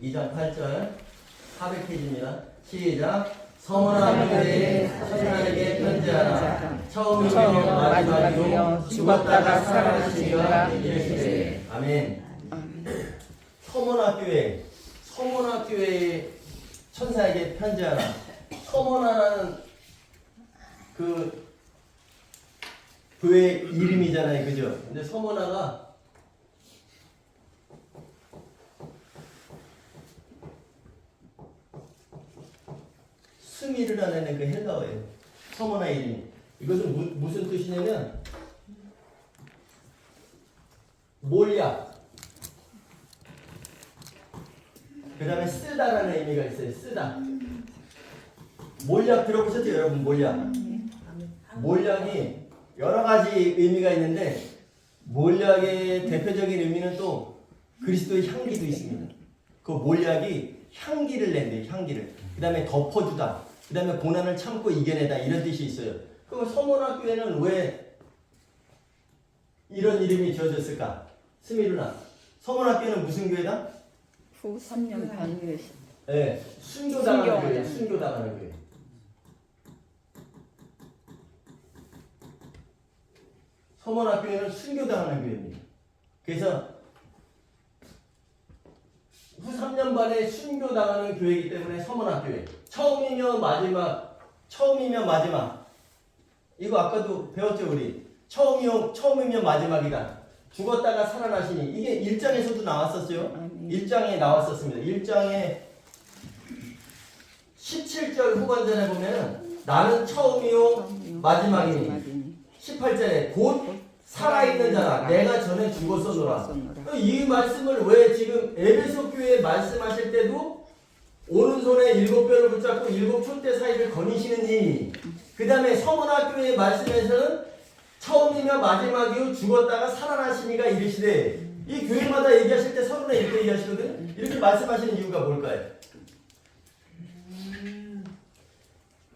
2장 8절 400페이지입니다. 시작. 서머나 교회에 천사에게 편지하라. 처음이며 마지막이요 죽었다가 살아나시니가 이르시되. 아멘. 서머나 교회에 천사에게 편지하라. 서머나라는 그 교회 이름이잖아요, 그죠? 근데 서머나가 스미르 라는 그 헬라어예요. 서머나 이름. 이것은 무슨 뜻이냐면 몰약. 그 다음에 쓰다라는 의미가 있어요. 쓰다. 몰약 들어보셨죠, 여러분? 몰약이 여러 가지 의미가 있는데 몰약의 대표적인 의미는 또 그리스도의 향기도 있습니다. 그 몰약이 향기를 낸대요. 향기를. 그 다음에 덮어주다. 그 다음에 고난을 참고 이겨내다. 이런 뜻이 있어요. 그럼 서머나 교회는 왜 이런 이름이 지어졌을까? 스미르나. 서머나 교회는 무슨 교회다? 후 3년 반 후에 네, 순교당하는 교회. 순교당하는 교회. 서머나 교회는 순교당하는 교회입니다. 그래서 후 3년 반에 순교당하는 교회이기 때문에 서머나 교회. 처음이며 마지막. 이거 아까도 배웠죠, 우리. 처음이며 마지막이다. 죽었다가 살아나시니. 이게 1장에서도 나왔었어요. 1장에 나왔었습니다. 1장에 17절 후반전에 보면은 나는 처음이요 마지막이니. 18절에 곧 살아있는 자라 내가 전에 죽었었노라. 이 말씀을 왜 지금 에베소 교회에 말씀하실 때도 오른손에 7뼈를 붙잡고 7 촛대 사이를 거니시는지, 그 다음에 서머나 교회의 말씀에서는 처음이며 마지막이요 죽었다가 살아나시니가 이르시되, 이 교회마다 얘기하실 때 서론에 이렇게 얘기하시거든요. 이렇게 말씀하시는 이유가 뭘까요?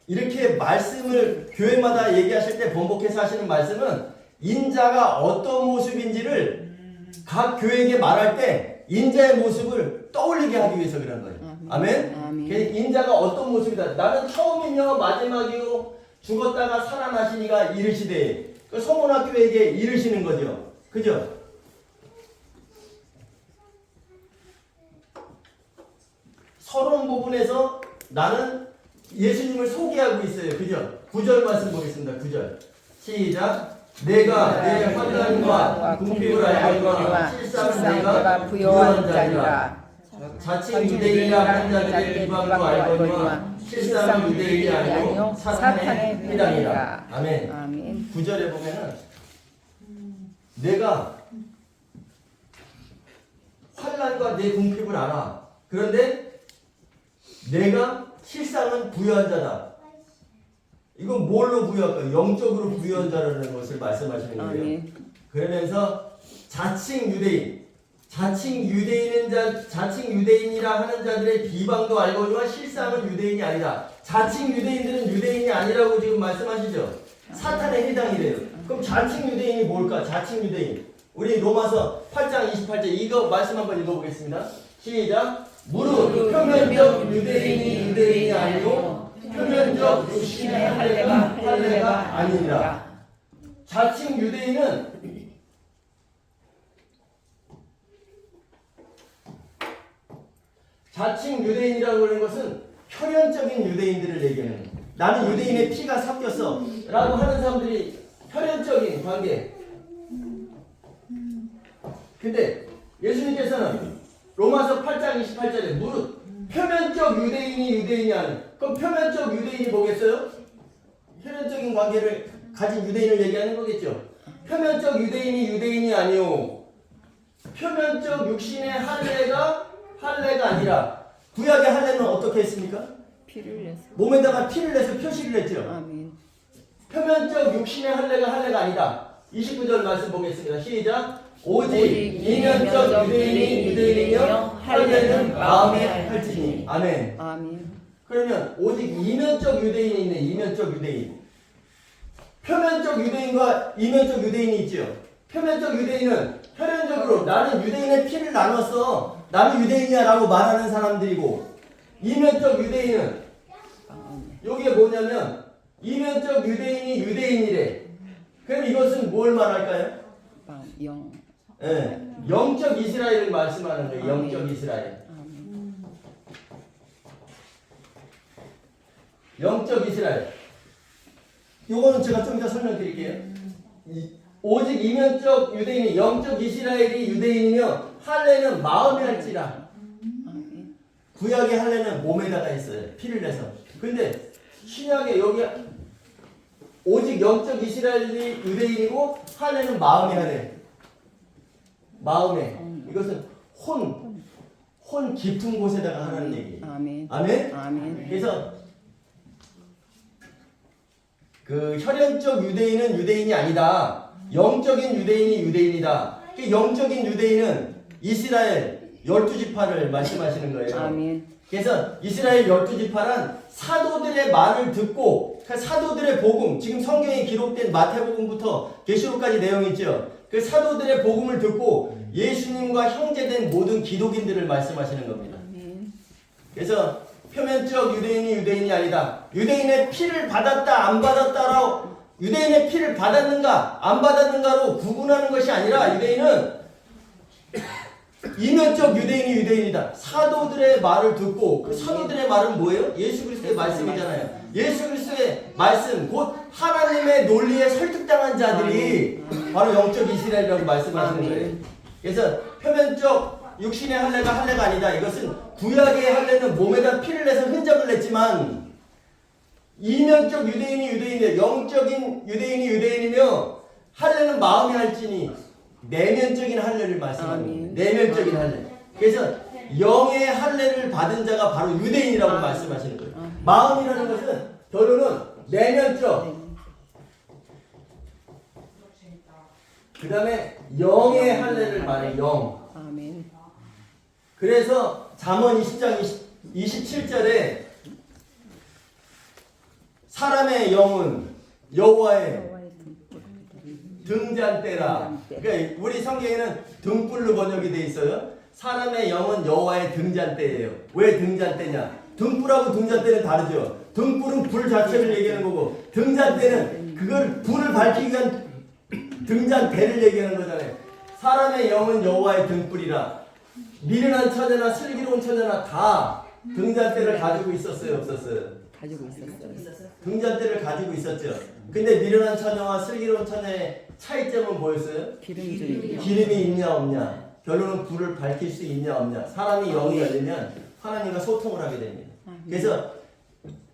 이렇게 말씀을 교회마다 얘기하실 때 번복해서 하시는 말씀은 인자가 어떤 모습인지를 각 교회에게 말할 때 인자의 모습을 떠올리게 하기 위해서 그런 거예요. 아멘? 인자가 어떤 모습이다. 나는 처음이며 마지막이요 죽었다가 살아나시니가 이르시되. 그 서머나 교회에게 이르시는 거죠. 그죠? 서론 부분에서 나는 예수님을 소개하고 있어요. 그죠? 9절 말씀 보겠습니다. 9절. 시작. 내가 내 환난과 궁핍을 알거니와 실상 내가 부요한 자니라. 자칭 유대인이라 하는 자들의 비방도 알거니와 실상 유대인이 아니요 사탄의 회당이라. 아멘. 9절에 보면은 내가 환난과 내 궁핍을 알아. 그런데 내가 실상은 부유한 자다. 이건 뭘로 부유할까요? 영적으로 부유한 자라는 것을 말씀하시는 거예요. 그러면서 자칭 유대인이라 하는 자들의 비방도 알거니와 실상은 유대인이 아니다. 자칭 유대인들은 유대인이 아니라고 지금 말씀하시죠. 사탄의 해당이래요. 그럼 자칭 유대인이 뭘까? 자칭 유대인. 우리 로마서 8장 28절 이거 말씀 한번 읽어보겠습니다. 시작. 무릇 표면적 유대인이 아니요 표면적 육신의 할례가 아니니라. 자칭 유대인은 자칭 유대인이라고 하는 것은 혈연적인 유대인들을 얘기하는 거예요. 나는 유대인의 피가 섞였어 라고 하는 사람들이 혈연적인 관계. 근데 예수님께서는 로마서 8장 28절에 무릇 표면적 유대인이 아닌. 그럼 표면적 유대인이 뭐겠어요? 혈연적인 관계를 가진 유대인을 얘기하는 거겠죠. 표면적 유대인이 아니요 표면적 육신의 할례가 아니라. 구약의 할례는 어떻게 했습니까? 피를 내서 몸에다가 피를 내서 표시를 했죠. 아멘. 표면적 육신의 할례가 아니다. 29절 말씀 보겠습니다. 시작. 오직 이면적 유대인이며 할례는 마음의 할지니. 아멘. 그러면 오직 이면적 유대인이 있네. 이면적 유대인. 표면적 유대인과 이면적 유대인이 있죠. 표면적 유대인은 혈연적으로 나는 유대인의 피를 나눴어. 나는 유대인이야라고 말하는 사람들이고, 이면적 유대인은 여기에 뭐냐면 이면적 유대인이 유대인이래. 그럼 이것은 뭘 말할까요? 영. 예, 영적 이스라엘을 말씀하는 거예요. 영적 이스라엘. 영적 이스라엘. 요거는 제가 좀 이따 설명드릴게요. 오직 이면적 유대인이 영적 이스라엘이 유대인이며 할례는 마음에 할지라. 구약의 할례는 몸에다가 했어요. 피를 내서. 근데 신약에 여기 오직 영적 이스라엘이 유대인이고 할례는 마음에 하네. 마음에. 이것은 혼 깊은 곳에다가 하라는 얘기. 아멘. 아멘. 아멘. 그래서 그 혈연적 유대인은 유대인이 아니다. 영적인 유대인이 유대인이다. 그 영적인 유대인은 이스라엘 12지파를 말씀하시는 거예요. 아멘. 그래서 이스라엘 12지파란 사도들의 말을 듣고 그 사도들의 복음, 지금 성경에 기록된 마태복음부터 계시록까지 내용이 있죠. 그 사도들의 복음을 듣고 예수님과 형제된 모든 기독인들을 말씀하시는 겁니다. 그래서 표면적 유대인이 유대인이 아니다. 유대인의 피를 받았다 안 받았다라고, 유대인의 피를 받았는가 안 받았는가로 구분하는 것이 아니라 유대인은 이면적 유대인이 유대인이다. 사도들의 말을 듣고, 그 사도들의 말은 뭐예요? 예수 그리스도의 말씀이잖아요. 예수 그리스도의 말씀, 곧 하나님의 논리에 설득당한 자들이 바로 영적 이스라엘이라고 말씀하시는 거예요. 그래서 표면적 육신의 할례가 할례가 아니다. 이것은 구약의 할례는 몸에다 피를 내서 흔적을 냈지만, 이면적 유대인이 유대인이며 영적인 유대인이 유대인이며 할례는 마음이 할지니 내면적인 할례를 말씀합니다. 내면적인 할례. 그래서 영의 할례를 받은 자가 바로 유대인이라고 말씀하시는 거예요. 마음이라는 것은 결론은 내면적. 그 다음에 영의 할례를 말해. 영. 아멘. 그래서 잠언 20장 27절에 사람의 영은 여호와의 등잔대라. 그러니까 우리 성경에는 등불로 번역이 돼 있어요. 사람의 영은 여호와의 등잔대예요. 왜 등잔대냐? 등불하고 등잔대는 다르죠. 등불은 불 자체를 얘기하는 거고, 등잔대는 그걸 불을 밝히기 위한 등잔대를 얘기하는 거잖아요. 사람의 영은 여호와의 등불이라. 미련한 처녀나 슬기로운 처녀나 다 등잔대를 가지고 있었어요, 없었어요? 가지고 있었어요. 등잔대를 가지고 있었죠. 근데 미련한 처녀와 슬기로운 처녀의 차이점은 뭐였어요? 기름이 있냐 없냐. 결론은 불을 밝힐 수 있냐 없냐. 사람이 영이 열리면 하나님과 소통을 하게 됩니다. 그래서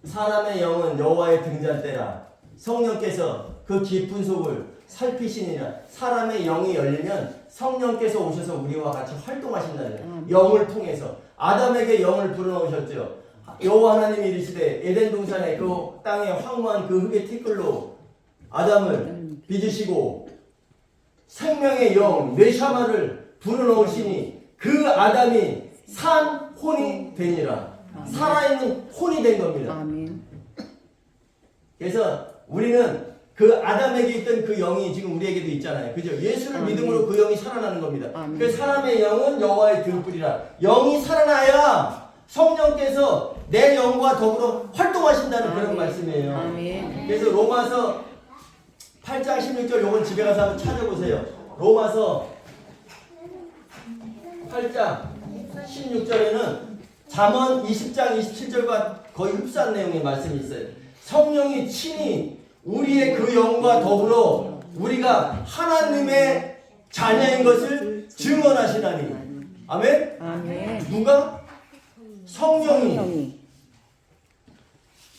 사람의 영은 여호와의 등잔대라. 성령께서 그 깊은 속을 살피시니라. 사람의 영이 열리면 성령께서 오셔서 우리와 같이 활동하신다는 거예요. 영을 통해서 아담에게 영을 불어넣으셨죠. 여호와 하나님이 이르시되 에덴 동산에 그 땅에 황무한 그 흙의 티끌로 아담을 빚으시고 생명의 영 뇌샤마를 불어넣으시니 그 아담이 산 혼이 되니라. 살아있는 혼이 된 겁니다. 아멘. 그래서 우리는 그 아담에게 있던 그 영이 지금 우리에게도 있잖아요. 그죠? 예수를 믿음으로 그 영이 살아나는 겁니다. 그 사람의 영은 여호와의 등불이라. 영이 살아나야 성령께서 내 영과 더불어 활동하신다는 그런 말씀이에요. 아멘. 그래서 로마서 8장 16절 요건 집에 가서 한번 찾아보세요. 로마서 8장 16절에는 잠언 20장 27절과 거의 흡사한 내용의 말씀이 있어요. 성령이 친히 우리의 그 영과 더불어 우리가 하나님의 자녀인 것을 증언하시나니. 아멘? 아멘. 누가? 성령이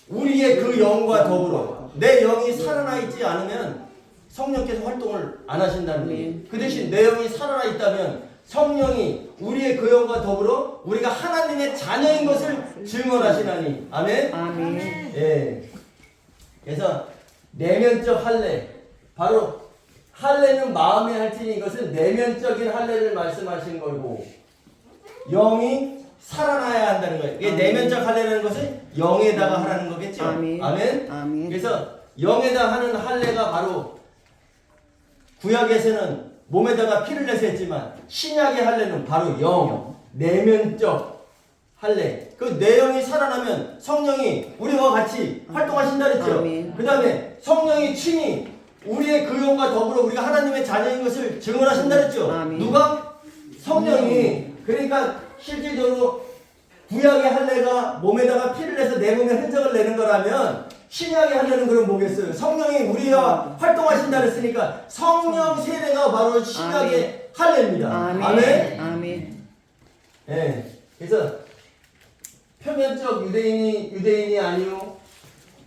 우리의 그 영과 더불어. 내 영이 살아나 있지 않으면 성령께서 활동을 안 하신다는 거예요. 그 대신 내 영이 살아나 있다면 성령이 우리의 그 영과 더불어 우리가 하나님의 자녀인 것을 증언하시나니. 아멘? 아멘. 예. 그래서 내면적 할례, 바로 할례는 마음에 할지니 이것은 내면적인 할례를 말씀하신 거고, 영이 살아나야 한다는 거예요. 이게 내면적 할례라는 것은 영에다가 하라는 거겠죠. 아멘. 아멘. 아멘. 그래서 영에다 하는 할례가 바로 구약에서는 몸에다가 피를 내서 했지만 신약의 할례는 바로 영, 내면적 할례. 그 내용이 살아나면 성령이 우리와 같이 활동하신다 그랬죠. 그 다음에 성령이 친히 우리의 그 영과 더불어 우리가 하나님의 자녀인 것을 증언하신다 그랬죠. 누가? 성령이. 그러니까 실질적으로 구약의 할례가 몸에다가 피를 내서 내 몸에 흔적을 내는 거라면 신약의 할례는 그럼 뭐겠어요? 성령이 우리와 활동하신다 그랬으니까 성령 세례가 바로 신약의 할례입니다. 아멘. 아멘. 예. 그래서 표면적 유대인이 아니요.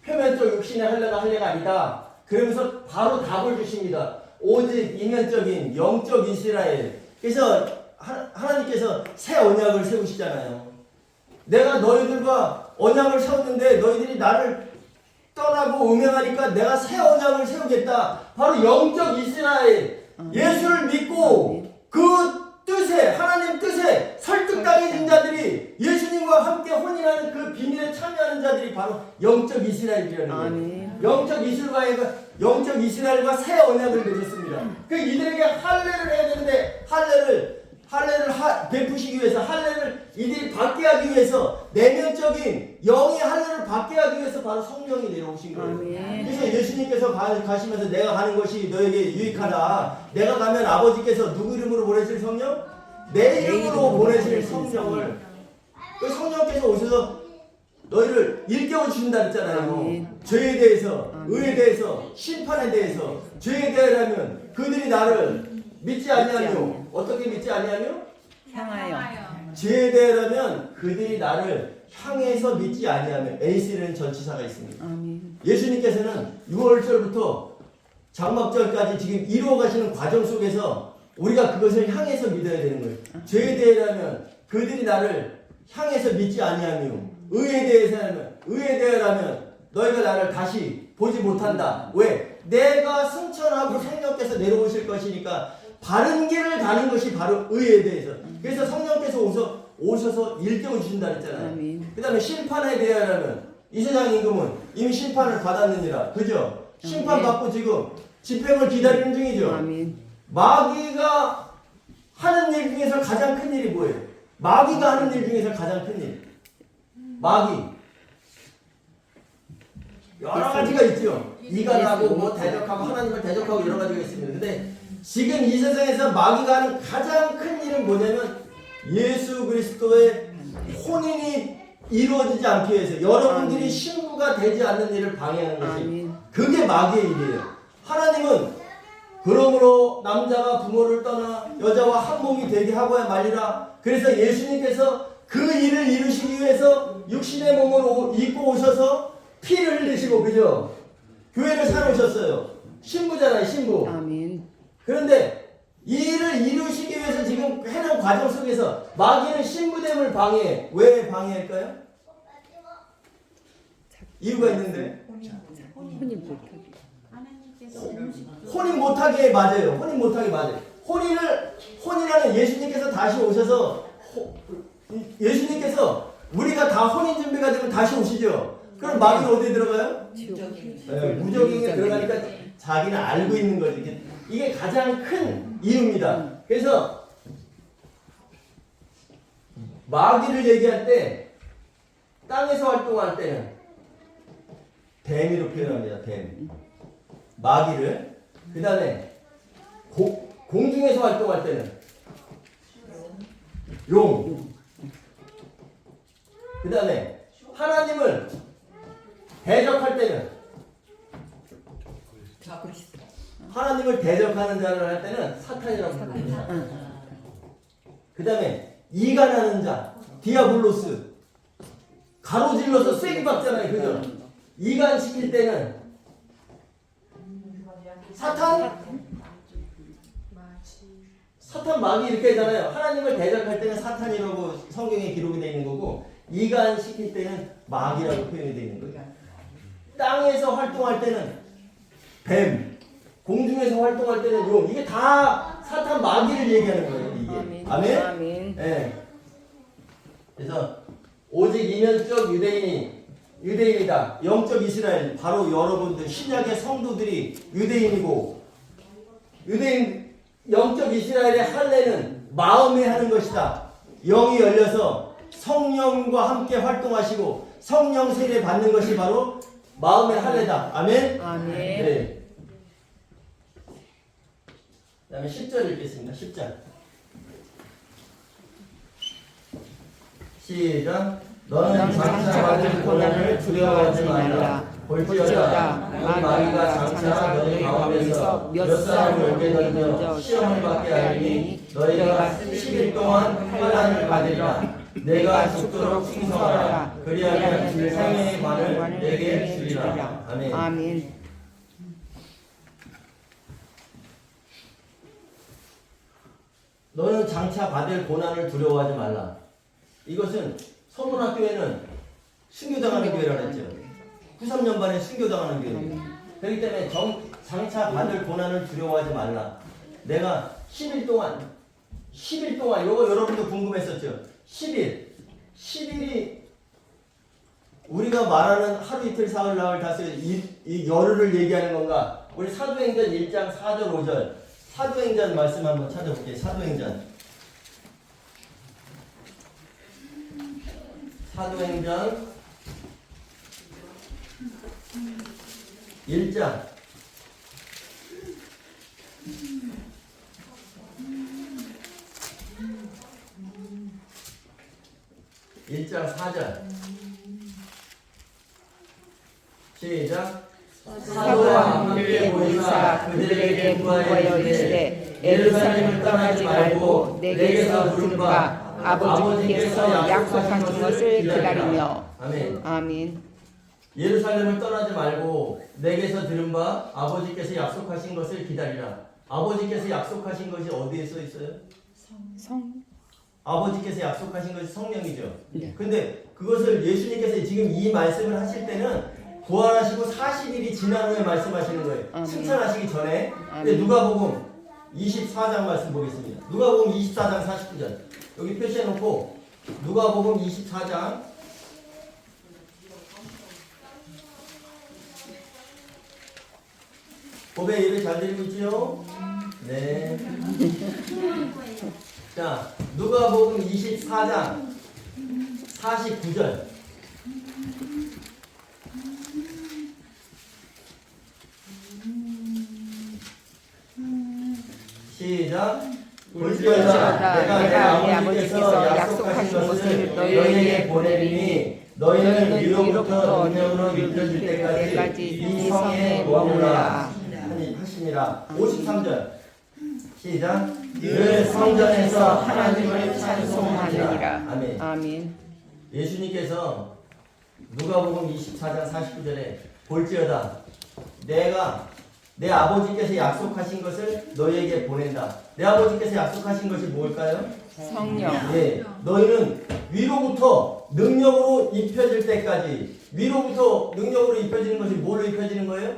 표면적 육신의 할례가 할례가 아니다. 그러면서 바로 답을 주십니다. 오직 이면적인 영적 이스라엘. 그래서 하나님께서 새 언약을 세우시잖아요. 내가 너희들과 언약을 세웠는데 너희들이 나를 떠나고 음행하니까 내가 새 언약을 세우겠다. 바로 영적 이스라엘. 예수를 믿고 그 뜻에, 하나님 뜻에 설득당해진 자들이 예수님과 함께 혼인하는 그 비밀에 참여하는 자들이 바로 영적 이스라엘이라는 거예요. 영적 이스라엘과 새 언약을 맺었습니다. 그 이들에게 할례를 해야 되는데 할례를 베푸시기 위해서, 할례를 이들이 받게 하기 위해서, 내면적인 영의 할례를 받게 하기 위해서 바로 성령이 내려오신 거예요. 그래서 예수님께서 가시면서 내가 가는 것이 너에게 유익하다. 내가 가면 아버지께서 누구 이름으로 보내실 성령? 내 이름으로 보내실 성령을, 그 성령께서 오셔서 너희를 일깨워 주신다 했잖아요. 죄에 대해서, 의에 대해서, 심판에 대해서. 죄에 대하면 그들이 나를 믿지 아니하며 어떻게 믿지 아니하며? 향하여. 죄에 대하면 그들이 나를 향해서 믿지 아니하며. 에이스라는 전치사가 있습니다. 예수님께서는 6월절부터 장막절까지 지금 이루어 가시는 과정 속에서 우리가 그것을 향해서 믿어야 되는 거예요. 죄에 대하면 그들이 나를 향해서 믿지 아니하며, 의에 대하면 너희가 나를 다시 보지 못한다. 왜? 내가 승천하고 성령께서 내려오실 것이니까 바른 길을 가는 것이 바로 의에 대해서. 그래서 성령께서 오셔서 일깨워 주신다 했잖아요. 그 다음에 심판에 대하여는 이 세상 임금은 이미 심판을 받았느니라. 그죠? 심판받고 지금 집행을 기다리는 중이죠. 마귀가 하는 일 중에서 가장 큰 일이 뭐예요? 마귀가 하는 일 중에서 가장 큰 일. 마귀. 여러 가지가 있죠. 이간하고 뭐 대적하고 하나님을 대적하고 여러 가지가 있습니다. 근데 지금 이 세상에서 마귀가 하는 가장 큰 일은 뭐냐면 예수 그리스도의 혼인이 이루어지지 않기 위해서 여러분들이 신부가 되지 않는 일을 방해하는 것이 그게 마귀의 일이에요. 하나님은 그러므로 남자가 부모를 떠나 여자와 한 몸이 되게 하고야 말리라. 그래서 예수님께서 그 일을 이루시기 위해서 육신의 몸을 입고 오셔서 피를 흘리시고, 그죠? 교회를 사놓으셨어요. 신부잖아요, 신부. 그런데 이 일을 이루시기 위해서 지금 해놓은 과정 속에서 마귀는 신부됨을 방해해. 왜 방해할까요? 이유가 있는데. 혼인 못하게 맞아요. 혼인 못하게 맞아요. 혼인하는 예수님께서 다시 오셔서 예수님께서 우리가 다 혼인 준비가 되면 다시 오시죠. 그럼 마귀는 어디에 들어가요? 무적행에 들어가니까 자기는 알고 있는 거지. 이게 가장 큰 이유입니다. 그래서 마귀를 얘기할 때 땅에서 활동할 때는 뱀이로 표현합니다. 뱀. 마귀를. 그 다음에 공중에서 활동할 때는 용. 그 다음에 하나님을 대적할 때는, 하나님을 대적하는 자를 할 때는 사탄이라고 부릅니다. 그 다음에 이간하는 자, 디아블로스. 가로질러서 쐐기 박잖아요. 그죠? 이간시킬 때는 사탄 마귀 이렇게 하잖아요. 하나님을 대적할 때는 사탄이라고 성경에 기록이 되어 있는 거고, 이간시킬 때는 마귀라고 표현이 되어 있는 거예요. 땅에서 활동할 때는 뱀, 공중에서 활동할 때는 용. 이게 다 사탄 마귀를 얘기하는 거예요. 이게. 아멘? 네. 그래서 오직 이면적 유대인이다. 영적 이스라엘. 바로 여러분들 신약의 성도들이 유대인이고, 유대인 영적 이스라엘의 할례는 마음에 하는 것이다. 영이 열려서 성령과 함께 활동하시고 성령 세례 받는 것이 바로 마음의 할례다. 아멘. 아멘. 네. 그다음에 10절 읽겠습니다. 10절. 시작. 너는 장차 받을 고난을 두려워하지 말라. 볼지어다 마귀가 장차 너희 가운데서 몇 사람을 옥에 던져 시험을 받게 하리니 너희가 10일 동안 환난을 받으리라. 내가 죽도록 충성하라. 그리하면 생명의 관을 내게 주리라. 아멘. 아멘. 너는 장차 받을 고난을 두려워하지 말라. 이것은 서문학교에는 순교당하는 교회라 그랬죠. 93년반에 순교당하는 교회. 그렇기 때문에 장차 받을 고난을 두려워하지 말라. 내가 10일 동안 이거 여러분도 궁금했었죠. 10일이 우리가 말하는 하루 이틀 사흘 나흘 다슬 이 열흘을 얘기하는 건가? 우리 사도행전 1장 4절 5절 사도행전 말씀 한번 찾아볼게요. 사도행전 1장 1장 4절 시작. 사도와 함께 모이사 그들에게 구하여 이르시되 예루살렘을 떠나지 말고 내게서 들은 바 아버지께서 약속하신 것을 기다리며. 아멘. 아멘. 예루살렘을 떠나지 말고 내게서 들은 바 아버지께서 약속하신 것을 기다리라. 아버지께서 약속하신 것이 어디에 써 있어요? 성. 아버지께서 약속하신 것이 성령이죠. 네. 근데 그것을 예수님께서 지금 이 말씀을 하실 때는 부활하시고 40일이 지난 후에 말씀하시는 거예요. 아멘. 칭찬하시기 전에. 근데 누가복음 24장 말씀 보겠습니다. 누가복음 24장 49절 여기 표시해놓고 누가복음 24장 고백 예배 잘 드리고 있지요? 네. 자, 누가복음 24장 49절. 시작. 볼지어다 내가 내 아버지께서 약속하신 것을 너희에게 보내리니 너희는 위로부터 능력으로 입혀질 때까지 이 성에 머무라 하시니라. 53절 시작. 늘 성전에서 하나님을 찬송하느니라. 아멘. 아멘. 예수님께서 누가복음 24장 49절에 볼지어다 내가 내 아버지께서 약속하신 것을 너희에게 보낸다. 내 아버지께서 약속하신 것이 뭘까요? 성령. 예, 너희는 위로부터 능력으로 입혀질 때까지. 위로부터 능력으로 입혀지는 것이 뭘로 입혀지는 거예요?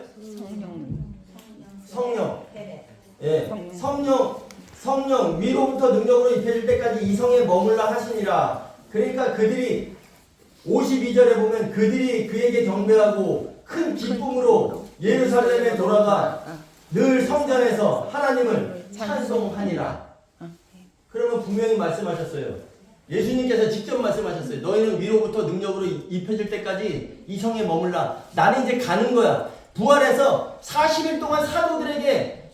성령. 예, 성령 위로부터 능력으로 입혀질 때까지 이 성에 머물라 하시니라. 그러니까 그들이 52절에 보면 그들이 그에게 경배하고 큰 기쁨으로 예루살렘에 돌아가 늘 성전에서 하나님을 찬송하니라. 그러면 분명히 말씀하셨어요. 예수님께서 직접 말씀하셨어요. 너희는 위로부터 능력으로 입혀질 때까지 이 성에 머물라. 나는 이제 가는 거야. 부활해서 40일 동안 사도들에게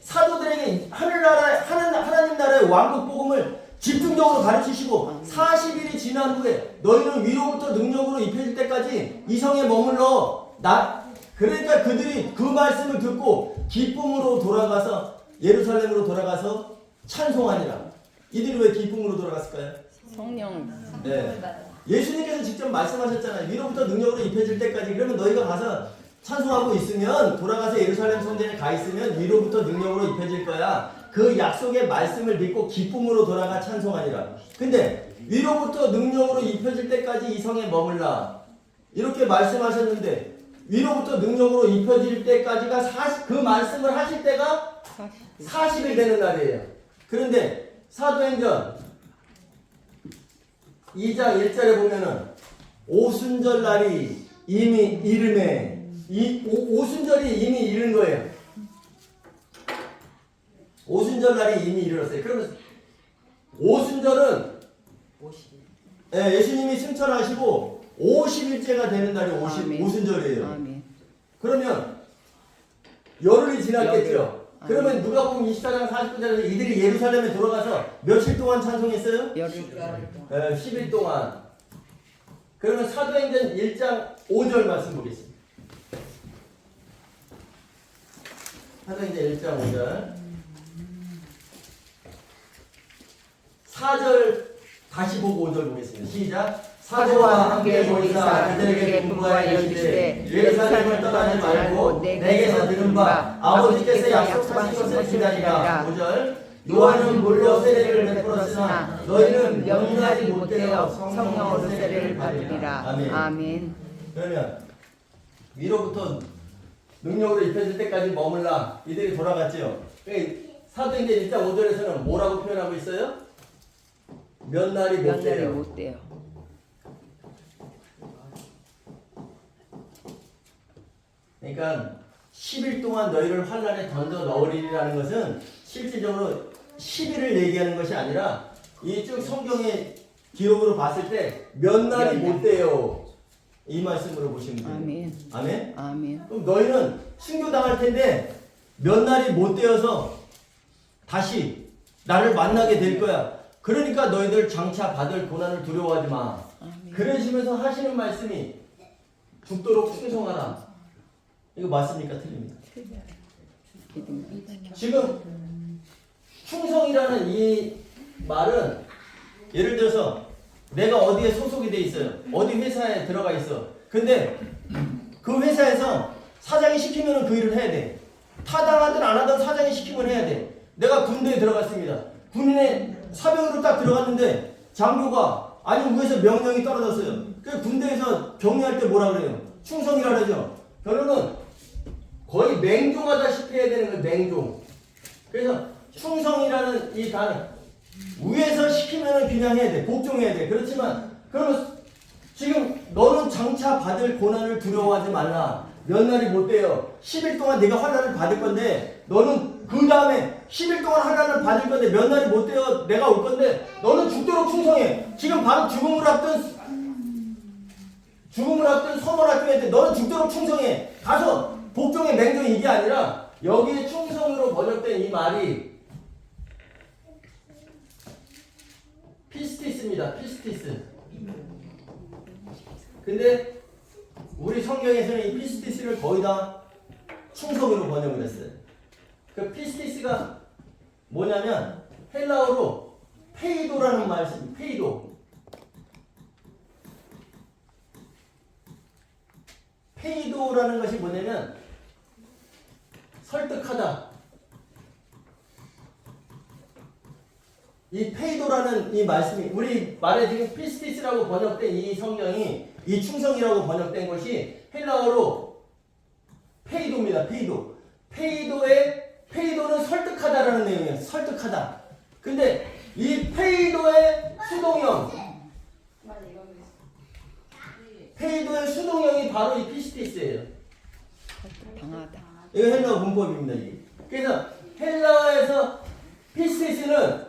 하나님 나라의 왕국 복음을 집중적으로 가르치시고 40일이 지난 후에 너희는 위로부터 능력으로 입혀질 때까지 이 성에 머물러. 그러니까 그들이 그 말씀을 듣고 기쁨으로 돌아가서 예루살렘으로 돌아가서 찬송하니라. 이들이 왜 기쁨으로 돌아갔을까요? 성령. 네. 예수님께서 직접 말씀하셨잖아요. 위로부터 능력으로 입혀질 때까지. 그러면 너희가 가서 찬송하고 있으면 돌아가서 예루살렘 성전에 가 있으면 위로부터 능력으로 입혀질 거야. 그 약속의 말씀을 믿고 기쁨으로 돌아가 찬송하니라. 근데 위로부터 능력으로 입혀질 때까지 이 성에 머물라. 이렇게 말씀하셨는데 위로부터 능력으로 입혀질 때까지가 그 말씀을 하실 때가 40일 되는 날이에요. 그런데 사도행전 2장 1절에 보면은 오순절 날이 이미 이름에 오순절이 이미 이른 거예요. 오순절 날이 이미 이르렀어요. 그러면 오순절은 예, 예수님이 승천하시고 50일째가 되는 날이 아멘. 오순절이에요. 아멘. 그러면 열흘이 지났겠죠. 열흘. 그러면 누가복음 24장 49절에서 이들이 예루살렘에 돌아가서 며칠 동안 찬송했어요? 열흘. 10일 동안. 그러면 사도행전 1장 5절 말씀 보겠습니다. 사도행전 1장 5절. 4절 다시 보고 5절 보겠습니다. 시작. 사도와 함께 모이사 그들에게 분부하여 이르시되 예루살렘을 떠나지 말고 내게서 들은 바 아버지께서 약속하신 것을 기다리라. 5절. 요한은 물로 세례를 베풀었으나 너희는 명날이 못되어 성령으로 세례를 받으리라. 아멘. 아멘. 그러면 위로부터 능력으로 입혀질 때까지 머물라. 이들이 돌아갔지요. 사도행전 1장 5절에서는 뭐라고 표현하고 있어요? 몇 날이 몇 날이 못돼요. 못 돼요. 그러니까 10일 동안 너희를 환란에 던져 넣으리라는 것은 실질적으로 10일을 얘기하는 것이 아니라 이 쭉 성경의 기록으로 봤을 때 몇 날이 못 돼요. 이 말씀으로 보시면 돼요. 아멘. 아멘. 아멘. 그럼 너희는 순교당할 텐데 몇 날이 못 되어서 다시 나를 만나게 될 거야. 그러니까 너희들 장차 받을 고난을 두려워하지 마. 아멘. 그러시면서 하시는 말씀이 죽도록 충성하라. 이거 맞습니까? 틀립니까? 지금 충성이라는 이 말은 예를 들어서 내가 어디에 소속이 돼 있어요. 어디 회사에 들어가 있어. 근데 그 회사에서 사장이 시키면 그 일을 해야 돼. 타당하든 안 하든 사장이 시키면 해야 돼. 내가 군대에 들어갔습니다. 군인의 사병으로 딱 들어갔는데 장교가 아니 위에서 명령이 떨어졌어요. 그 군대에서 격리할 때 뭐라 그래요? 충성이라 그러죠. 결론은 거의 맹종하다시피 해야 되는 거예요. 맹종. 그래서 충성이라는 이 단어 위에서 시키면은 그냥 해야 돼. 복종해야 돼. 그렇지만 그러면 지금 너는 장차 받을 고난을 두려워하지 말라. 몇 날이 못 돼요. 10일 동안 네가 환난을 받을 건데 너는 그 다음에 10일 동안 환난을 받을 건데 몇 날이 못 돼요. 내가 올 건데 너는 죽도록 충성해. 지금 바로 죽음을 앞둔 선언할 때인데 너는 죽도록 충성해. 가서 복종의 맹종이 이게 아니라 여기에 충성으로 번역된 이 말이 피스티스입니다. 피스티스. 근데 우리 성경에서는 이 피스티스를 거의 다 충성으로 번역을 했어요. 그 피스티스가 뭐냐면 헬라어로 페이도라는 말씀, 페이도. 페이도라는 것이 뭐냐면 설득하다. 이 페이도라는 이 말씀이 우리 말에 지금 피스티스라고 번역된 이 성경이 이 충성이라고 번역된 것이 헬라어로 페이도입니다. 페이도. 페이도는 설득하다라는 내용이에요. 설득하다. 근데 이 페이도의 수동형이 바로 이 피스티스예요. 당하다. 이거 헬라어 문법입니다. 이게. 그래서 헬라어에서 피스티스는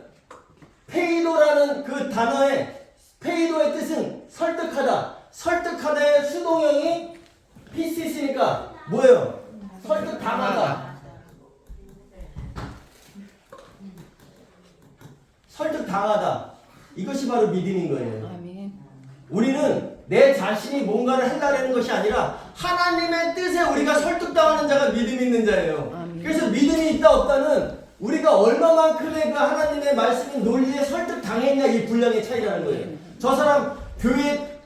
페이도라는 그 단어의 페이도의 뜻은 설득하다. 설득하다의 수동형이 피스티스니까 뭐예요? 설득당하다. 설득당하다. 이것이 바로 믿음인 거예요. 아멘. 우리는 내 자신이 뭔가를 하려는 것이 아니라 하나님의 뜻에 우리가 설득당하는 자가 믿음 있는 자예요. 아멘. 그래서 믿음이 있다 없다는 우리가 얼마만큼의 그 하나님의 말씀인 논리에 설득당했냐 이 분량의 차이라는 거예요. 저 사람 교회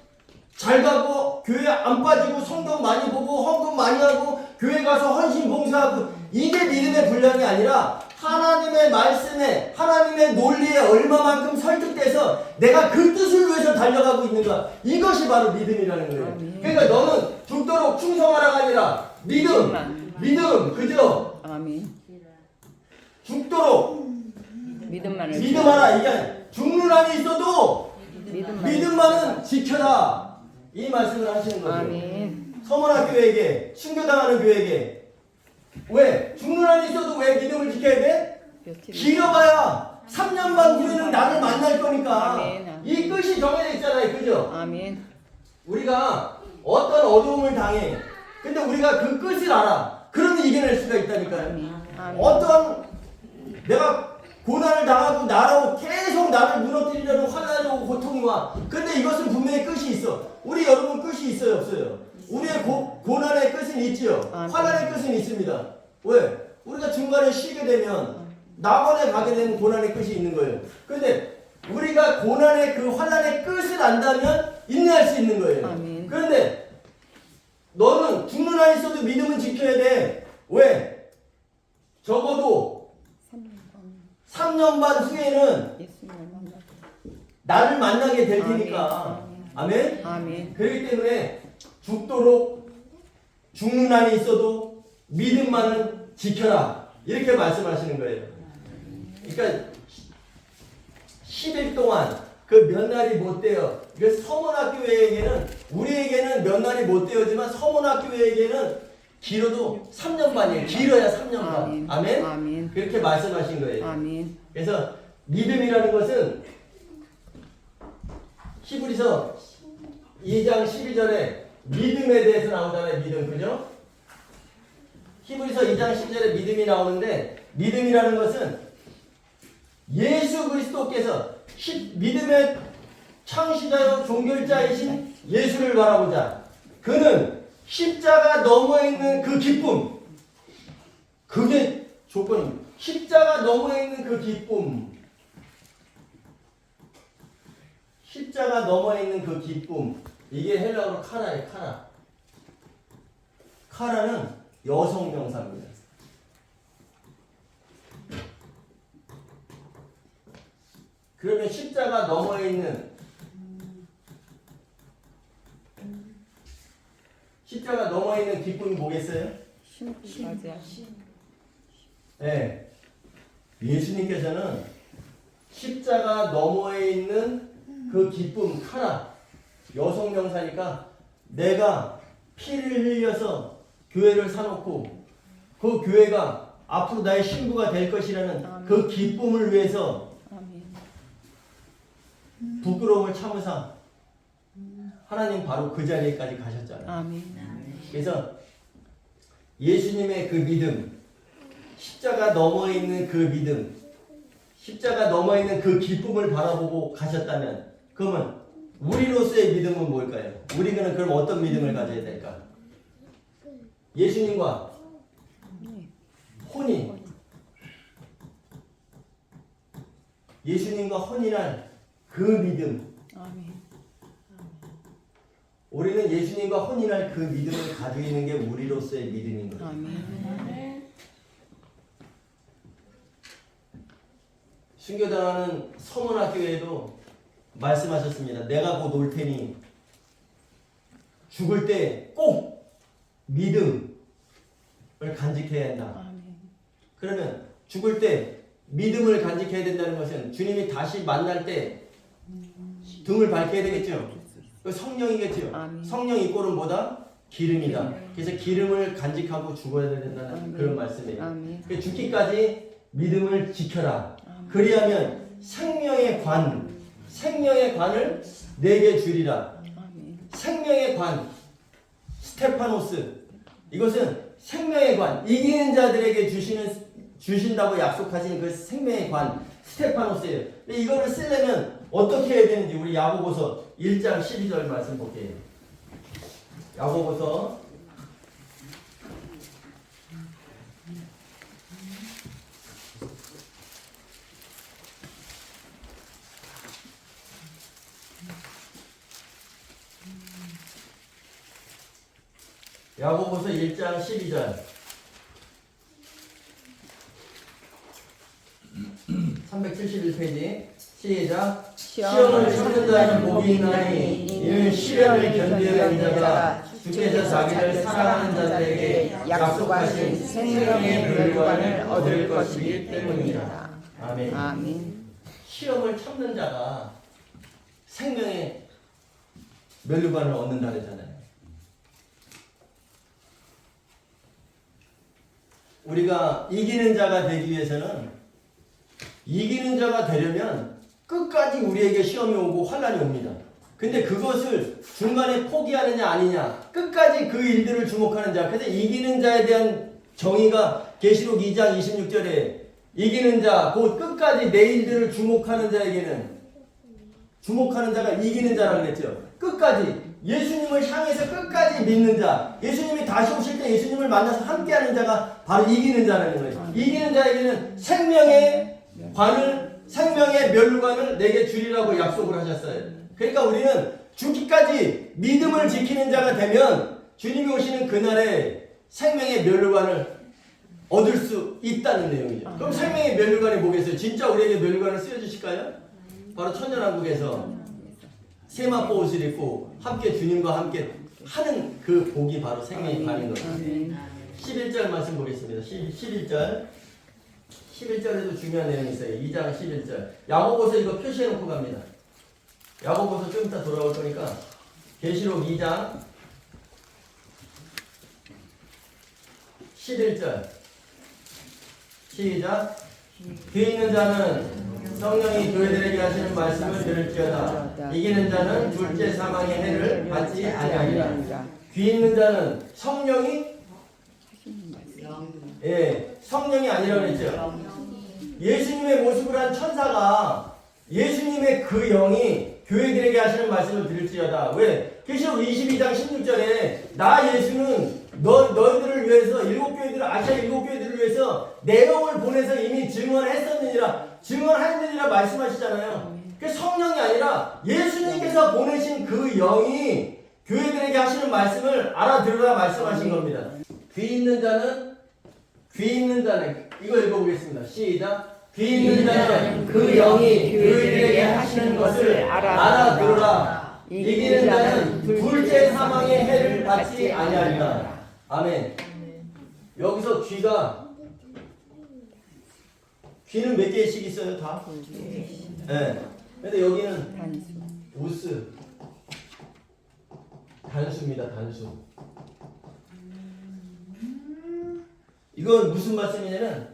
잘 가고 교회 안 빠지고 성경 많이 보고 헌금 많이 하고 교회 가서 헌신 봉사하고 이게 믿음의 분량이 아니라 하나님의 말씀에 하나님의 논리에 얼마만큼 설득돼서 내가 그 뜻을 위해서 달려가고 있는가 이것이 바로 믿음이라는 거예요. 아멘. 그러니까 너는 죽도록 충성하라가 아니라 믿음 그죠? 아멘. 죽도록 믿음만을 믿음하라. 이게 죽는 한이 있어도 믿음만을 믿음만은 지켜라. 이 말씀을 하시는 거죠. 아멘. 서머나 교회에게 순교당하는 교회에게 왜? 죽는 한이 있어도 왜 믿음을 지켜야 돼? 며칠 길어봐야 3년 반 후에는 나를 만날 거니까. 아멘. 이 끝이 정해져 있잖아요. 그죠? 아멘. 우리가 어떤 어려움을 당해. 근데 우리가 그 끝을 알아. 그러면 이겨낼 수가 있다니까요. 아멘. 어떤 내가 고난을 당하고 나로 계속 나를 무너뜨리려는 환난이 오고 고통이 와. 근데 이것은 분명히 끝이 있어. 우리 여러분 끝이 있어요, 없어요? 우리의 고난의 끝은 있지요. 아멘. 환난의 끝은 있습니다. 왜? 우리가 중간에 쉬게 되면 낙원에 가게 되는 고난의 끝이 있는 거예요. 근데 우리가 고난의 그 환난의 끝을 안다면 인내할 수 있는 거예요. 아멘. 그런데 너는 죽는 한 있어도 믿음은 지켜야 돼. 왜? 적어도 3년 반 후에는 예수님을 만나. 나를 만나게 될 아멘. 테니까. 아멘? 아멘. 그렇기 때문에 죽도록 죽는 한이 있어도 믿음만은 지켜라. 이렇게 말씀하시는 거예요. 그러니까 10일 동안 그 몇 날이 못 돼요. 그 서문학교회에게는 우리에게는 몇 날이 못 되어지만 서문학교회에게는 길어도 3년 반이에요. 길어야 3년 반. 아멘. 아멘? 아멘. 그렇게 말씀하신 거예요. 아멘. 그래서 믿음이라는 것은 히브리서 2장 12절에 믿음에 대해서 나오잖아요. 믿음. 그죠? 히브리서 2장 12절에 믿음이 나오는데 믿음이라는 것은 예수 그리스도께서 믿음의 창시자요 종결자이신 예수를 바라보자. 그는 십자가 너머에 있는 그 기쁨. 그게 조건입니다. 십자가 너머에 있는 그 기쁨. 십자가 너머에 있는 그 기쁨. 이게 헬라어로 카라예요. 카라. 카라는 여성 명사입니다. 그러면 십자가 너머에 있는 십자가 너머에 있는 기쁨이 뭐겠어요? 맞아. 네. 예수님께서는 십자가 너머에 있는 그 기쁨, 카라, 여성 명사니까 내가 피를 흘려서 교회를 사놓고 그 교회가 앞으로 나의 신부가 될 것이라는 아멘. 그 기쁨을 위해서 아멘. 부끄러움을 참으사 하나님 바로 그 자리에까지 가셨잖아요. 아멘. 그래서 예수님의 그 믿음, 십자가 넘어 있는 그 믿음, 십자가 넘어 있는 그 기쁨을 바라보고 가셨다면 그러면 우리로서의 믿음은 뭘까요? 우리는 그럼 어떤 믿음을 가져야 될까? 예수님과 혼인, 예수님과 혼인할 그 믿음. 아멘. 우리는 예수님과 혼인할 그 믿음을 가지고 있는 게 우리로서의 믿음인 거예요. 아멘. 순교당하는 서문학교에도 말씀하셨습니다. 내가 곧 올 테니 죽을 때 꼭 믿음을 간직해야 한다. 아멘. 그러면 죽을 때 믿음을 간직해야 된다는 것은 주님이 다시 만날 때 등을 밝혀야 되겠죠. 그 성령이겠죠. 아멘. 성령 이꼴은 뭐다? 기름이다. 그래서 기름을 간직하고 죽어야 된다는 아멘. 그런 말씀이에요. 아멘. 그러니까 죽기까지 믿음을 지켜라. 아멘. 그리하면 생명의 관을 내게 주리라. 아멘. 생명의 관, 스테파노스. 이것은 생명의 관, 이기는 자들에게 주신다고 약속하신 그 생명의 관, 스테파노스예요. 근데 이거를 쓰려면 어떻게 해야 되는지 우리 야고보서 1장 12절 말씀 볼게요. 야고보서 1장 12절 371페이지 시작. 시험을 참는 자는 복이 있나니 이는 시련을 견디는 자가 주께서 자기를 사랑하는 자들에게 약속하신 생명의 멸관을 얻을 것이기 때문이다. 아멘. 아멘. 시험을 참는 자가 생명의 멸관을 얻는다 그러잖아요. 우리가 이기는 자가 되기 위해서는 이기는 자가 되려면 끝까지 우리에게 시험이 오고 환난이 옵니다. 근데 그것을 중간에 포기하느냐 아니냐, 끝까지 그 일들을 주목하는 자. 그래서 이기는 자에 대한 정의가 계시록 2장 26절에 이기는 자, 곧 끝까지 내 일들을 주목하는 자에게는, 주목하는 자가 이기는 자라고 그랬죠. 끝까지 예수님을 향해서 끝까지 믿는 자, 예수님이 다시 오실 때 예수님을 만나서 함께하는 자가 바로 이기는 자라는 거예요. 이기는 자에게는 생명의 관을, 생명의 멸류관을 내게 주리라고 약속을 하셨어요. 그러니까 우리는 죽기까지 믿음을 지키는 자가 되면 주님이 오시는 그날에 생명의 멸류관을 얻을 수 있다는 내용이죠. 그럼 생명의 멸류관이 뭐겠어요? 진짜 우리에게 멸류관을 쓰여주실까요? 바로 천년왕국에서 세마포 옷을 입고 함께 주님과 함께 하는 그 복이 바로 생명의 관인 거예요. 11절 말씀 보겠습니다. 11절에도 중요한 내용이 있어요. 2장 11절. 야고보서 이거 표시해놓고 갑니다. 야고보서 좀 이따 돌아올 거니까 계시록 2장 11절 시작. 귀 있는 자는 성령이 교회들에게 하시는 말씀을 들을지어다. 이기는 자는 둘째 사망의 해를 받지 아니하리라. 귀 있는 자는 성령이 성령이 아니라고 했죠. 예수님의 모습을 한 천사가 예수님의 그 영이 교회들에게 하시는 말씀을 들을지어다. 왜? 계시록 22장 16절에 나 예수는 너희들을 위해서 아시아 일곱 교회들을 위해서 내 영을 보내서 이미 증언하였느니라 말씀하시잖아요. 그 성령이 아니라 예수님께서 보내신 그 영이 교회들에게 하시는 말씀을 알아들으라 말씀하신 겁니다. 귀 있는 자는 이거 읽어보겠습니다. 시작. 귀 있는 자는 그 영이 교회들에게 하시는 것을 알아들으라. 이기는 자는 둘째 사망의 해를 받지 아니하리라. 아멘. 여기서 귀는 몇 개씩 있어요? 다? 네. 근데 여기는 우스, 단수입니다. 단수. 이건 무슨 말씀이냐면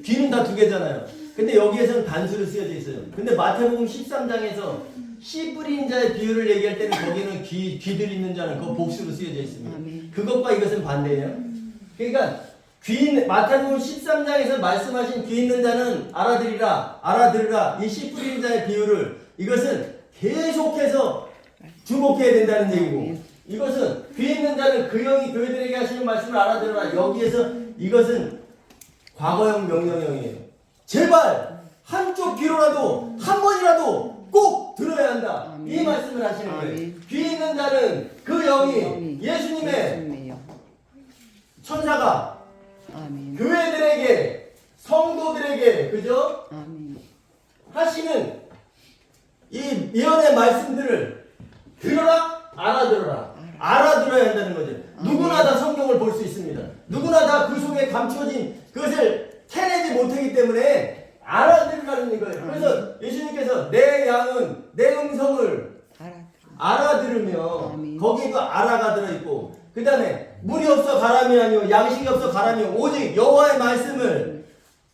귀는 다 두 개잖아요. 근데 여기에서는 단수로 쓰여져 있어요. 근데 마태복음 13장에서 씨 뿌린 자의 비유를 얘기할 때는 거기는 귀들 있는 자는 그 복수로 쓰여져 있습니다. 그것과 이것은 반대예요. 그러니까 마태복음 13장에서 말씀하신 귀 있는 자는 알아들으라. 이 씨 뿌린 자의 비유를 이것은 계속해서 주목해야 된다는 얘기고, 이것은 귀 있는 자는 그 영이 교회들에게 하시는 말씀을 알아들으라. 여기에서 이것은 과거형 명령형이에요. 제발 한쪽 귀로라도 한 번이라도 꼭 들어야 한다. 아멘. 이 말씀을 하시는 거예요. 귀 있는 자는 그 영이 예수님의 천사가 아멘. 교회들에게, 성도들에게, 그죠? 아멘. 하시는 이 예언의 말씀들을 들어라, 알아들어야 한다는 거죠. 누구나 다 성경을 볼 수 있습니다. 누구나 다 그 속에 감춰진 그것을 캐내지 못하기 때문에 알아들으라는 거예요. 그래서 예수님께서 내 양은 내 음성을 알아들으며 거기에 그 알아가 들어있고, 그 다음에 물이 없어 가람이 아니오 양식이 없어 가람이 오직 여호와의 말씀을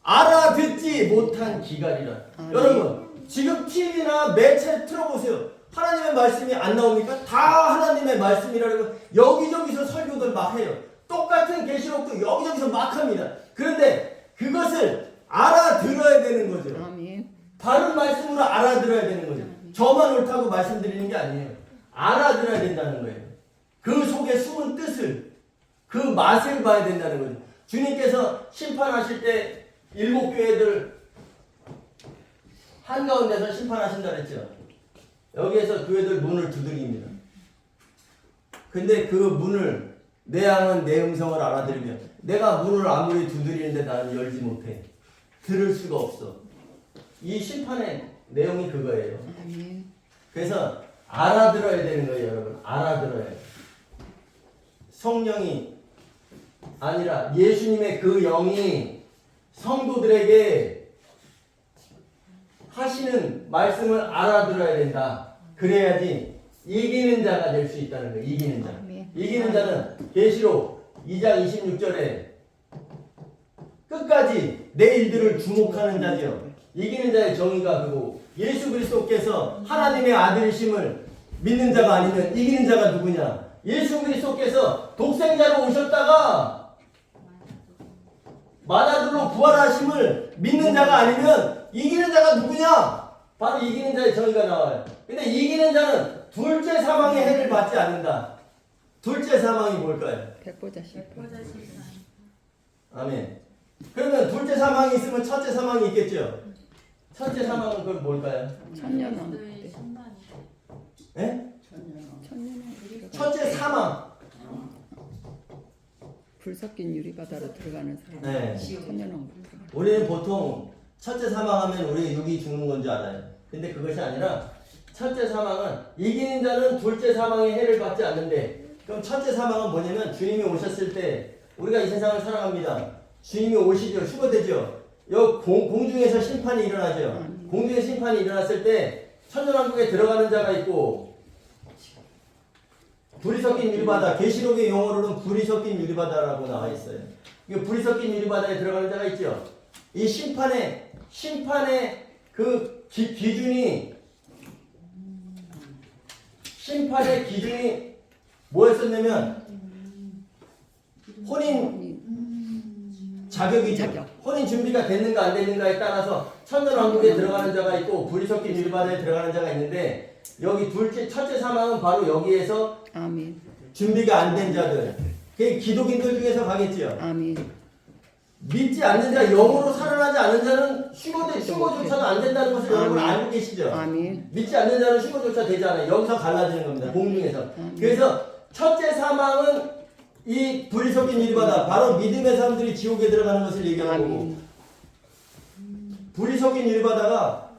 알아듣지 못한 기갈이라. 여러분 지금 TV나 매체 틀어보세요. 하나님의 말씀이 안 나옵니까? 다 하나님의 말씀이라고 여기저기서 설교들 막 해요. 똑같은 계시록도 여기저기서 막 합니다. 그런데 그것을 알아들어야 되는 거죠. 아멘. 바른 말씀으로 알아들어야 되는 거죠. 저만 옳다고 말씀드리는 게 아니에요. 알아들어야 된다는 거예요. 그 속에 숨은 뜻을, 그 맛을 봐야 된다는 거죠. 주님께서 심판하실 때 일곱 교회들 한가운데서 심판하신다 그랬죠. 여기에서 교회들 문을 두드립니다. 근데 그 문을, 내 양은 내 음성을 알아들으며, 내가 문을 아무리 두드리는데 나는 열지 못해. 들을 수가 없어. 이 심판의 내용이 그거예요. 그래서 알아들어야 되는 거예요, 여러분. 알아들어야 돼요. 성령이 아니라 예수님의 그 영이 성도들에게 하시는 말씀을 알아들어야 된다. 그래야지 이기는 자가 될 수 있다는 거예요. 이기는 자. 이기는 자는 계시록 2장 26절에 끝까지 내 일들을 주목하는 자죠. 이기는 자의 정의가 그고 예수 그리스도께서 하나님의 아들이심을 믿는 자가 아니면 이기는 자가 누구냐? 예수 그리스도께서 독생자로 오셨다가 마다들로 부활하심을 믿는 자가 아니면 이기는 자가 누구냐? 바로 이기는 자의 정의가 나와요. 근데 이기는 자는 둘째 사망의 해를 받지 않는다. 둘째 사망이 뭘까요? 백보자 심판. 아멘. 그러면 둘째 사망이 있으면 첫째 사망이 있겠죠? 첫째 사망은 그건 뭘까요? 천년왕. 예? 천년왕. 첫째 사망. 불 섞인 유리바다로 들어가는 사람. 네. 천년왕. 우리는 보통 첫째 사망하면 우리 육이 죽는 건 줄 알아요. 근데 그것이 아니라 첫째 사망은 이기는 자는 둘째 사망의 해를 받지 않는데, 그럼 첫째 사망은 뭐냐면 주님이 오셨을 때 우리가 이 세상을 살아갑니다. 주님이 오시죠. 휴거되죠. 여기 공중에서 심판이 일어나죠. 공중에 심판이 일어났을 때 천년왕국에 들어가는 자가 있고 불이 섞인 유리바다, 계시록의 용어로는 불이 섞인 유리바다라고 나와 있어요. 이 불이 섞인 유리바다에 들어가는 자가 있죠. 이 심판의 그 심판의 기준이 뭐였었냐면 혼인 자격이죠. 혼인 준비가 됐는가 안 됐는가에 따라서 천년왕국에 들어가는 자가 있고 불이 섞인 유리바다에 들어가는 자가 있는데, 여기 첫째 사망은 바로 여기에서 아멘. 준비가 안 된 자들, 그게 기독인들 중에서 가겠지요. 아멘. 믿지 않는 자, 영으로 살아나지 않는 자는 휴거조차도 안 된다는 것을 여러분 알고 계시죠? 아멘. 믿지 않는 자는 휴거조차 되지 않아요. 여기서 갈라지는 겁니다. 공중에서. 그래서 첫째 사망은 이 불이 섞인 유리바다, 바로 믿음의 사람들이 지옥에 들어가는 것을 얘기하는 거고, 불이 섞인 유리바다가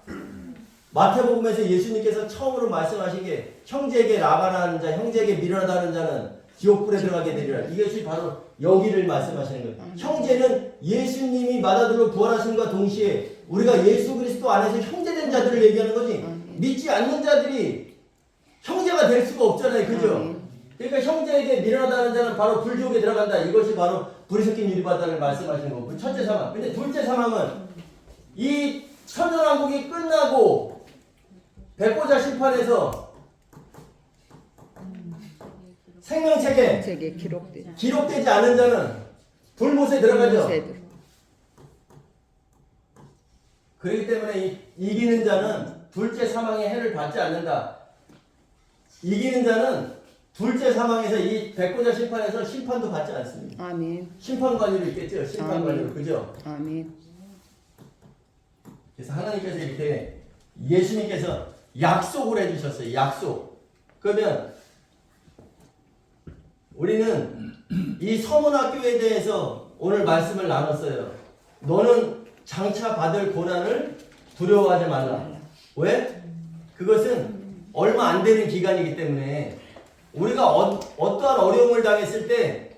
마태복음에서 예수님께서 처음으로 말씀하신 게 형제에게 나가라는 자, 형제에게 밀어나가는 자는 지옥불에 들어가게 되리라. 이것이 바로 여기를 말씀하시는 거예요. 형제는 예수님이 마다들로 부활하심과 동시에 우리가 예수 그리스도 안에서 형제된 자들을 얘기하는 거지, 믿지 않는 자들이 형제가 될 수가 없잖아요. 그죠? 그러니까 형제에게 밀어나가는 자는 바로 불지옥에 들어간다. 이것이 바로 불이 섞인 유리바다를 말씀하시는 거고, 그 첫째 사망. 근데 둘째 사망은 이 천년왕국이 끝나고 백보자 심판에서 생명책에 기록되지 않은 자는 불못에 들어가죠. 그렇기 때문에 이기는 자는 둘째 사망의 해를 받지 않는다. 이기는 자는 둘째 사망에서 이 백보자 심판에서 심판도 받지 않습니다. 아멘. 심판관리로 있겠죠. 심판관리로. 그죠? 아멘. 그래서 하나님께서 이렇게 예수님께서 약속을 해주셨어요. 약속. 그러면 우리는 이 서문학교에 대해서 오늘 말씀을 나눴어요. 너는 장차 받을 고난을 두려워하지 말라. 왜? 그것은 얼마 안 되는 기간이기 때문에 우리가 어떠한 어려움을 당했을 때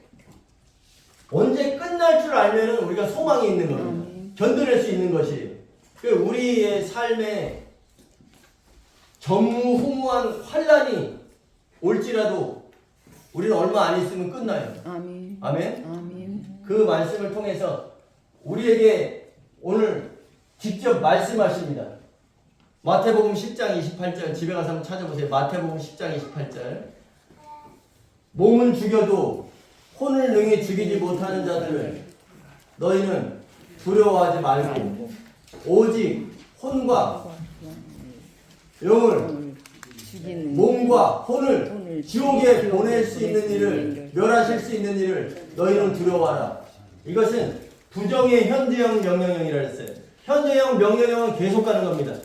언제 끝날 줄 알면은 우리가 소망이 있는 겁니다. 견뎌낼 수 있는 것이에요. 우리의 삶에 전무후무한 환란이 올지라도 우리는 얼마 안 있으면 끝나요. 아멘. 아멘. 아멘. 그 말씀을 통해서 우리에게 오늘 직접 말씀하십니다. 마태복음 10장 28절, 집에 가서 한번 찾아보세요. 마태복음 10장 28절. 몸은 죽여도 혼을 능히 죽이지 못하는 자들을 너희는 두려워하지 말고 오직 혼과 영을, 몸과 혼을 지옥에 보낼 수 있는 일을, 멸하실 수 있는 일을 너희는 두려워하라. 이것은 부정의 현재형 명령형이라 했어요. 현재형 명령형은 계속 가는 겁니다.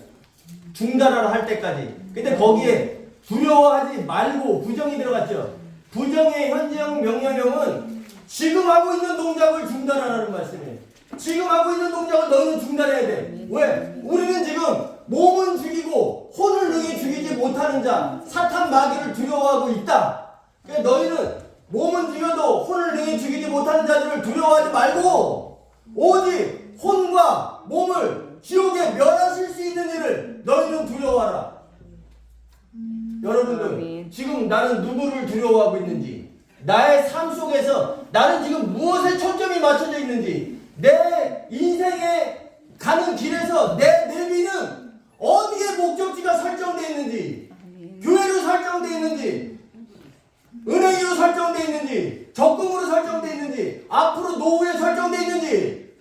중단하라 할 때까지. 근데 거기에 두려워하지 말고 부정이 들어갔죠. 부정의 현재형 명령형은 지금 하고 있는 동작을 중단하라는 말씀이에요. 지금 하고 있는 동작을 너희는 중단해야 돼. 왜? 우리는 지금 몸은 죽이고 혼을 능히 죽이지 못하는 자, 사탄 마귀를 두려워하고 있다. 그러니까 너희는 몸은 죽여도 혼을 능히 죽이지 못하는 자들을 두려워하지 말고 오직 혼과 몸을 지옥에 멸하실 수 있는 일을 너희는 두려워하라. 여러분들, 지금 나는 누구를 두려워하고 있는지, 나의 삶 속에서 나는 지금 무엇에 초점이 맞춰져 있는지, 내 인생에 가는 길에서 내 내비는 어디에 목적지가 설정되어 있는지, 교회로 설정되어 있는지, 은행으로 설정되어 있는지, 적금으로 설정되어 있는지, 앞으로 노후에 설정되어 있는지.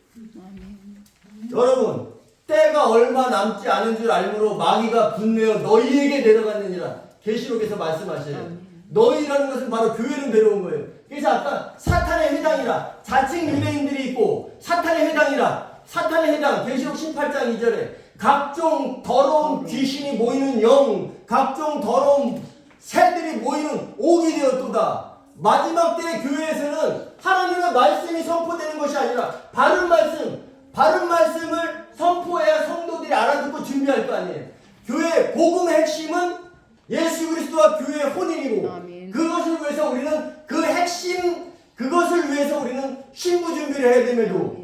여러분, 때가 얼마 남지 않은 줄 알므로 마귀가 분내어 너희에게 내려갔느니라. 계시록에서 말씀하셔요. 너희라는 것은 바로 교회로 내려온 거예요. 그래서 아까 사탄의 회당이라, 자칭 유대인들이 있고 사탄의 회당이라, 사탄의 회당, 계시록 18장 2절에 각종 더러운 귀신이 모이는 영, 각종 더러운 새들이 모이는 옥이 되었도다. 마지막 때의 교회에서는 하나님의 말씀이 선포되는 것이 아니라 바른 말씀을 선포해야 성도들이 알아듣고 준비할 거 아니에요. 교회의 복음의 핵심은 예수 그리스도와 교회의 혼인이고, 아멘. 그것을 위해서 우리는 그 핵심, 그것을 위해서 우리는 신부 준비를 해야 됨에도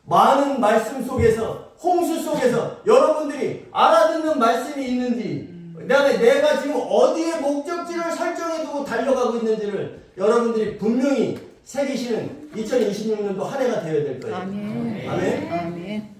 많은 말씀 속에서, 홍수 속에서 여러분들이 알아듣는 말씀이 있는지, 그다음에 내가 지금 어디에 목적지를 설정해두고 달려가고 있는지를 여러분들이 분명히 새기시는 2026년도 한 해가 되어야 될 거예요. 아멘. 아멘. 아멘.